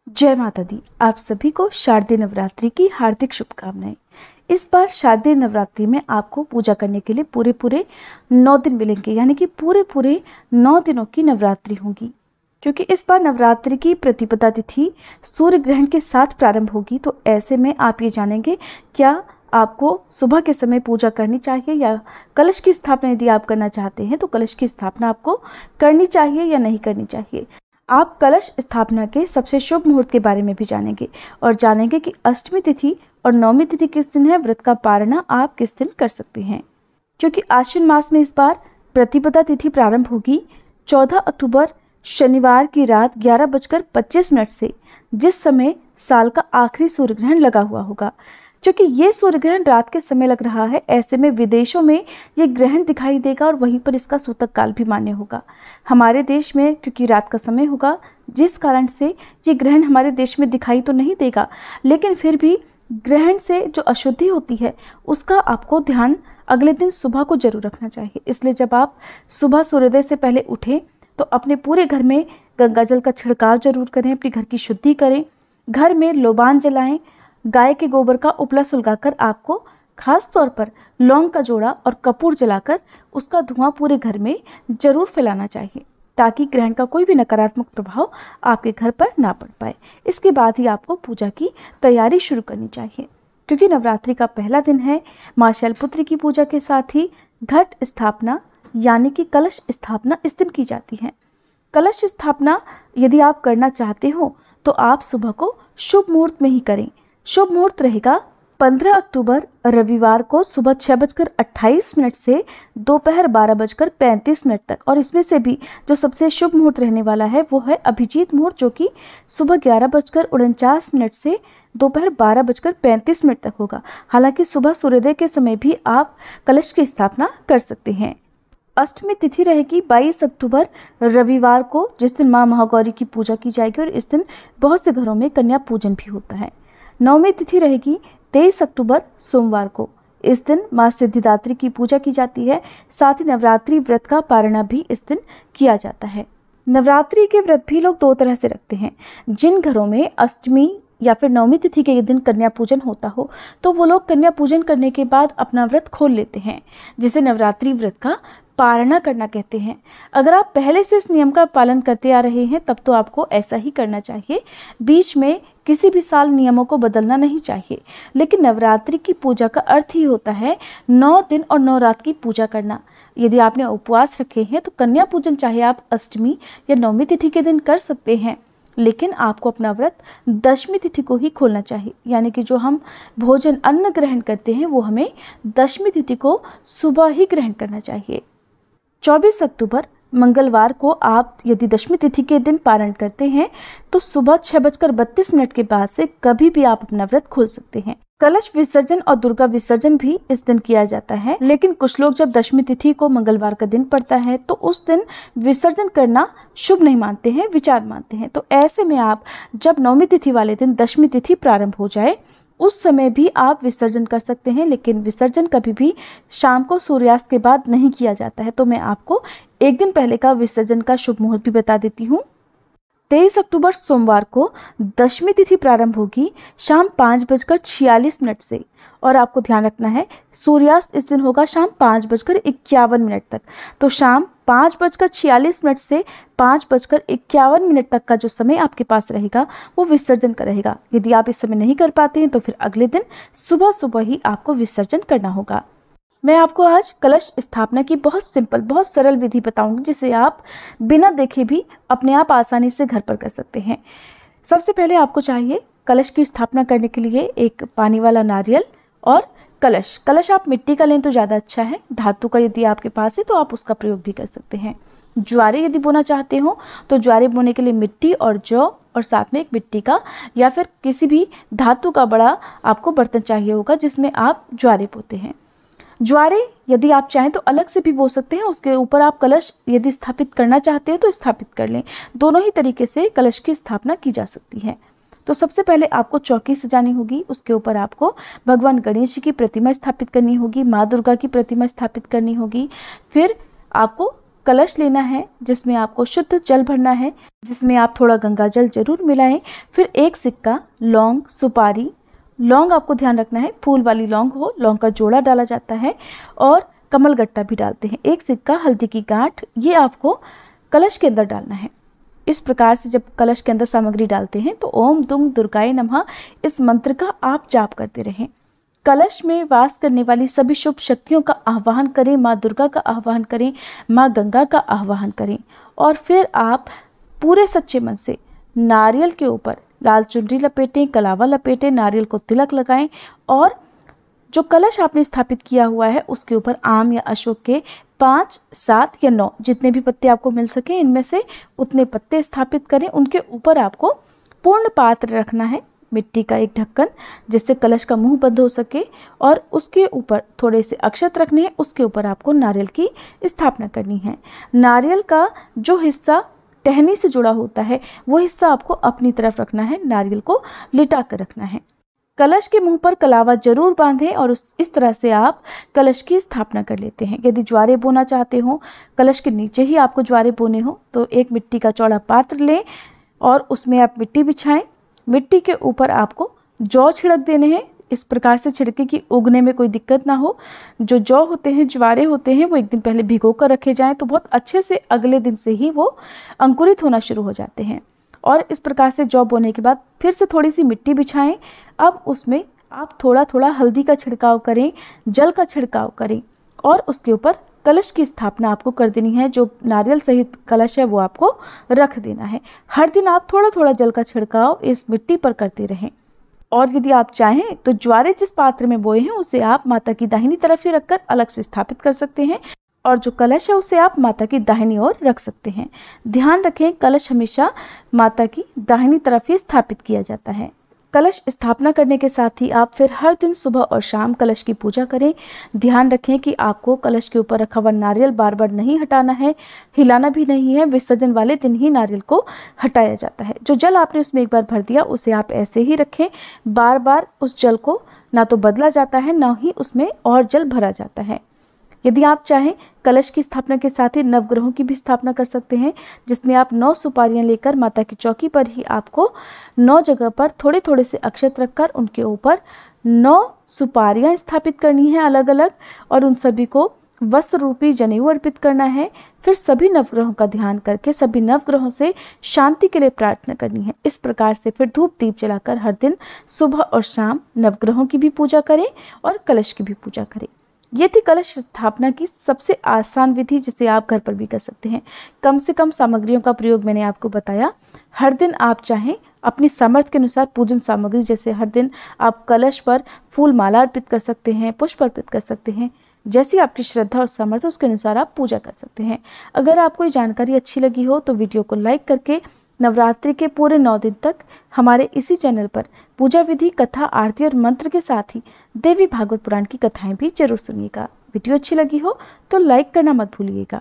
जय माता दी। आप सभी को शारदीय नवरात्रि की हार्दिक शुभकामनाएं। इस बार शारदीय नवरात्रि में आपको पूजा करने के लिए पूरे 9 दिन मिलेंगे, यानी कि पूरे 9 दिनों की नवरात्रि होगी। क्योंकि इस बार नवरात्रि की प्रतिपदा तिथि सूर्य ग्रहण के साथ प्रारंभ होगी, तो ऐसे में आप ये जानेंगे क्या आपको सुबह के समय पूजा करनी चाहिए या कलश की स्थापना यदि आप करना चाहते हैं तो कलश की स्थापना आपको करनी चाहिए या नहीं करनी चाहिए। आप कलश स्थापना के सबसे शुभ मुहूर्त के बारे में भी जानेंगे और जानेंगे कि अष्टमी तिथि और नवमी तिथि किस दिन है, व्रत का पारणा आप किस दिन कर सकते हैं। क्योंकि आश्विन मास में इस बार प्रतिपदा तिथि प्रारंभ होगी 14 अक्टूबर शनिवार की रात 11:25 से, जिस समय साल का आखिरी सूर्य ग्रहण लगा हुआ होगा। क्योंकि ये सूर्य ग्रहण रात के समय लग रहा है, ऐसे में विदेशों में ये ग्रहण दिखाई देगा और वहीं पर इसका सूतक काल भी मान्य होगा। हमारे देश में क्योंकि रात का समय होगा, जिस कारण से ये ग्रहण हमारे देश में दिखाई तो नहीं देगा, लेकिन फिर भी ग्रहण से जो अशुद्धि होती है उसका आपको ध्यान अगले दिन सुबह को जरूर रखना चाहिए। इसलिए जब आप सुबह सूर्योदय से पहले उठें तो अपने पूरे घर में गंगा जल का छिड़काव जरूर करें, अपने घर की शुद्धि करें, घर में लोबान जलाएं, गाय के गोबर का उपला सुलगाकर आपको खास तौर पर लौंग का जोड़ा और कपूर जलाकर उसका धुआं पूरे घर में जरूर फैलाना चाहिए, ताकि ग्रहण का कोई भी नकारात्मक प्रभाव आपके घर पर ना पड़ पाए। इसके बाद ही आपको पूजा की तैयारी शुरू करनी चाहिए। क्योंकि नवरात्रि का पहला दिन है, मां शैलपुत्री की पूजा के साथ ही घट स्थापना यानी कि कलश स्थापना इस दिन की जाती है। कलश स्थापना यदि आप करना चाहते हो तो आप सुबह को शुभ मुहूर्त में ही करें। शुभ मुहूर्त रहेगा 15 अक्टूबर रविवार को सुबह 6:28 से दोपहर 12:35 तक, और इसमें से भी जो सबसे शुभ मुहूर्त रहने वाला है वो है अभिजीत मुहूर्त, जो कि सुबह 11:49 से दोपहर 12:35 तक होगा। हालांकि सुबह सूर्योदय के समय भी आप कलश की स्थापना कर सकते हैं। अष्टमी तिथि रहेगी 22 अक्टूबर रविवार को, जिस दिन मां महागौरी की पूजा की जाएगी और इस दिन बहुत से घरों में कन्या पूजन भी होता है। नवमी तिथि रहेगी 23 अक्टूबर सोमवार को। इस दिन मां सिद्धिदात्री की पूजा की जाती है। साथ ही नवरात्रि व्रत का पारणा भी इस दिन किया जाता है। नवरात्रि के व्रत भी लोग 2 तरह से रखते हैं। जिन घरों में अष्टमी या फिर नवमी तिथि के दिन कन्या पूजन होता हो तो वो लोग कन्या पूजन करने के बाद अपना व्रत खोल लेते हैं, जिसे नवरात्रि व्रत का पारणा करना कहते हैं। अगर आप पहले से इस नियम का पालन करते आ रहे हैं तब तो आपको ऐसा ही करना चाहिए। बीच में किसी भी साल नियमों को बदलना नहीं चाहिए। लेकिन नवरात्रि की पूजा का अर्थ ही होता है 9 दिन और 9 रात की पूजा करना। यदि आपने उपवास रखे हैं तो कन्या पूजन चाहे आप अष्टमी या नवमी तिथि के दिन कर सकते हैं, लेकिन आपको अपना व्रत दशमी तिथि को ही खोलना चाहिए। यानी कि जो हम भोजन अन्न ग्रहण करते हैं वो हमें दशमी तिथि को सुबह ही ग्रहण करना चाहिए। 24 अक्टूबर मंगलवार को आप यदि दशमी तिथि के दिन पारण करते हैं तो सुबह 6:32 के बाद से कभी भी आप अपना व्रत खोल सकते हैं। कलश विसर्जन और दुर्गा विसर्जन भी इस दिन किया जाता है, लेकिन कुछ लोग जब दशमी तिथि को मंगलवार का दिन पड़ता है तो उस दिन विसर्जन करना शुभ नहीं मानते हैं, विचार मानते हैं। तो ऐसे में आप जब नवमी तिथि वाले दिन दशमी तिथि प्रारंभ हो जाए उस समय भी आप विसर्जन कर सकते हैं, लेकिन विसर्जन कभी भी शाम को सूर्यास्त के बाद नहीं किया जाता है। तो मैं आपको एक दिन पहले का विसर्जन का शुभ मुहूर्त भी बता देती हूँ। 23 अक्टूबर सोमवार को दशमी तिथि प्रारंभ होगी शाम 5:46 से, और आपको ध्यान रखना है सूर्यास्त इस दिन होगा शाम 5:51 तक। तो शाम 5:46 से 5:51 तक का जो समय आपके पास रहेगा वो विसर्जन का रहेगा। यदि आप इस समय नहीं कर पाते हैं तो फिर अगले दिन सुबह सुबह ही आपको विसर्जन करना होगा। मैं आपको आज कलश स्थापना की बहुत सिंपल, बहुत सरल विधि बताऊंगी, जिसे आप बिना देखे भी अपने आप आसानी से घर पर कर सकते हैं। सबसे पहले आपको चाहिए कलश की स्थापना करने के लिए एक पानी वाला नारियल और कलश आप मिट्टी का लें तो ज़्यादा अच्छा है। धातु का यदि आपके पास है तो आप उसका प्रयोग भी कर सकते हैं। ज्वारे यदि बोना चाहते हो तो ज्वारे बोने के लिए मिट्टी और जौ और साथ में एक मिट्टी का या फिर किसी भी धातु का बड़ा आपको बर्तन चाहिए होगा जिसमें आप ज्वारे बोते हैं। ज्वारे यदि आप चाहें तो अलग से भी बो सकते हैं, उसके ऊपर आप कलश यदि स्थापित करना चाहते हैं तो स्थापित कर लें। दोनों ही तरीके से कलश की स्थापना की जा सकती है। तो सबसे पहले आपको चौकी सजानी होगी, उसके ऊपर आपको भगवान गणेश जी की प्रतिमा स्थापित करनी होगी, माँ दुर्गा की प्रतिमा स्थापित करनी होगी। फिर आपको कलश लेना है जिसमें आपको शुद्ध जल भरना है, जिसमें आप थोड़ा गंगा जल जरूर मिलाएं। फिर एक सिक्का, लौंग, सुपारी, लौंग आपको ध्यान रखना है फूल वाली लौंग हो, लौंग का जोड़ा डाला जाता है और कमलगट्टा भी डालते हैं। एक सिक्का, हल्दी की गांठ, ये आपको कलश के अंदर डालना है। इस प्रकार से जब कलश के अंदर सामग्री डालते हैं तो ओम दुम दुर्गाय नमः इस मंत्र का आप जाप करते रहें। कलश में वास करने वाली सभी शुभ शक्तियों का आह्वान करें, माँ दुर्गा का आह्वान करें, माँ गंगा का आह्वान करें और फिर आप पूरे सच्चे मन से नारियल के ऊपर लाल चुनरी लपेटें, कलावा लपेटें, नारियल को तिलक लगाएं और जो कलश आपने स्थापित किया हुआ है उसके ऊपर आम या अशोक के 5, 7 या 9 जितने भी पत्ते आपको मिल सके इनमें से उतने पत्ते स्थापित करें। उनके ऊपर आपको पूर्ण पात्र रखना है, मिट्टी का एक ढक्कन जिससे कलश का मुंह बंद हो सके और उसके ऊपर थोड़े से अक्षत रखने हैं। उसके ऊपर आपको नारियल की स्थापना करनी है। नारियल का जो हिस्सा टहनी से जुड़ा होता है वो हिस्सा आपको अपनी तरफ रखना है, नारियल को लिटा कर रखना है। कलश के मुंह पर कलावा जरूर बांधें और इस तरह से आप कलश की स्थापना कर लेते हैं। यदि ज्वारे बोना चाहते हो, कलश के नीचे ही आपको ज्वारे बोने हो तो एक मिट्टी का चौड़ा पात्र लें और उसमें आप मिट्टी बिछाएं। मिट्टी के ऊपर आपको जौ छिड़क देने हैं, इस प्रकार से छिड़के कि उगने में कोई दिक्कत ना हो। जो जौ होते हैं, ज्वारे होते हैं, वो एक दिन पहले भिगो कर रखे जाएं तो बहुत अच्छे से अगले दिन से ही वो अंकुरित होना शुरू हो जाते हैं। और इस प्रकार से जौ बोने के बाद फिर से थोड़ी सी मिट्टी बिछाएं। अब उसमें आप थोड़ा थोड़ा हल्दी का छिड़काव करें, जल का छिड़काव करें और उसके ऊपर कलश की स्थापना आपको कर देनी है। जो नारियल सहित कलश है वो आपको रख देना है। हर दिन आप थोड़ा थोड़ा जल का छिड़काव इस मिट्टी पर करते रहें। और यदि आप चाहें तो ज्वारे जिस पात्र में बोए हैं उसे आप माता की दाहिनी तरफ ही रखकर अलग से स्थापित कर सकते हैं और जो कलश है उसे आप माता की दाहिनी ओर रख सकते हैं। ध्यान रखें, कलश हमेशा माता की दाहिनी तरफ ही स्थापित किया जाता है। कलश स्थापना करने के साथ ही आप फिर हर दिन सुबह और शाम कलश की पूजा करें। ध्यान रखें कि आपको कलश के ऊपर रखा हुआ नारियल बार बार नहीं हटाना है, हिलाना भी नहीं है। विसर्जन वाले दिन ही नारियल को हटाया जाता है। जो जल आपने उसमें एक बार भर दिया उसे आप ऐसे ही रखें। बार बार उस जल को ना तो बदला जाता है ना ही उसमें और जल भरा जाता है। यदि आप चाहें कलश की स्थापना के साथ ही नवग्रहों की भी स्थापना कर सकते हैं, जिसमें आप 9 सुपारियां लेकर माता की चौकी पर ही आपको 9 जगह पर थोड़े थोड़े से अक्षत रखकर उनके ऊपर 9 सुपारियां स्थापित करनी है अलग अलग और उन सभी को वस्त्र रूपी जनेऊ अर्पित करना है। फिर सभी नवग्रहों का ध्यान करके सभी नवग्रहों से शांति के लिए प्रार्थना करनी है। इस प्रकार से फिर धूप दीप जलाकर हर दिन सुबह और शाम नवग्रहों की भी पूजा करें और कलश की भी पूजा करें। ये थी कलश स्थापना की सबसे आसान विधि जिसे आप घर पर भी कर सकते हैं। कम से कम सामग्रियों का प्रयोग मैंने आपको बताया। हर दिन आप चाहें अपनी सामर्थ्य के अनुसार पूजन सामग्री, जैसे हर दिन आप कलश पर फूल माला अर्पित कर सकते हैं, पुष्प अर्पित कर सकते हैं, जैसी आपकी श्रद्धा और सामर्थ्य उसके अनुसार आप पूजा कर सकते हैं। अगर आपको ये जानकारी अच्छी लगी हो तो वीडियो को लाइक करके नवरात्रि के पूरे 9 दिन तक हमारे इसी चैनल पर पूजा विधि, कथा, आरती और मंत्र के साथ ही देवी भागवत पुराण की कथाएं भी जरूर सुनिएगा। वीडियो अच्छी लगी हो तो लाइक करना मत भूलिएगा।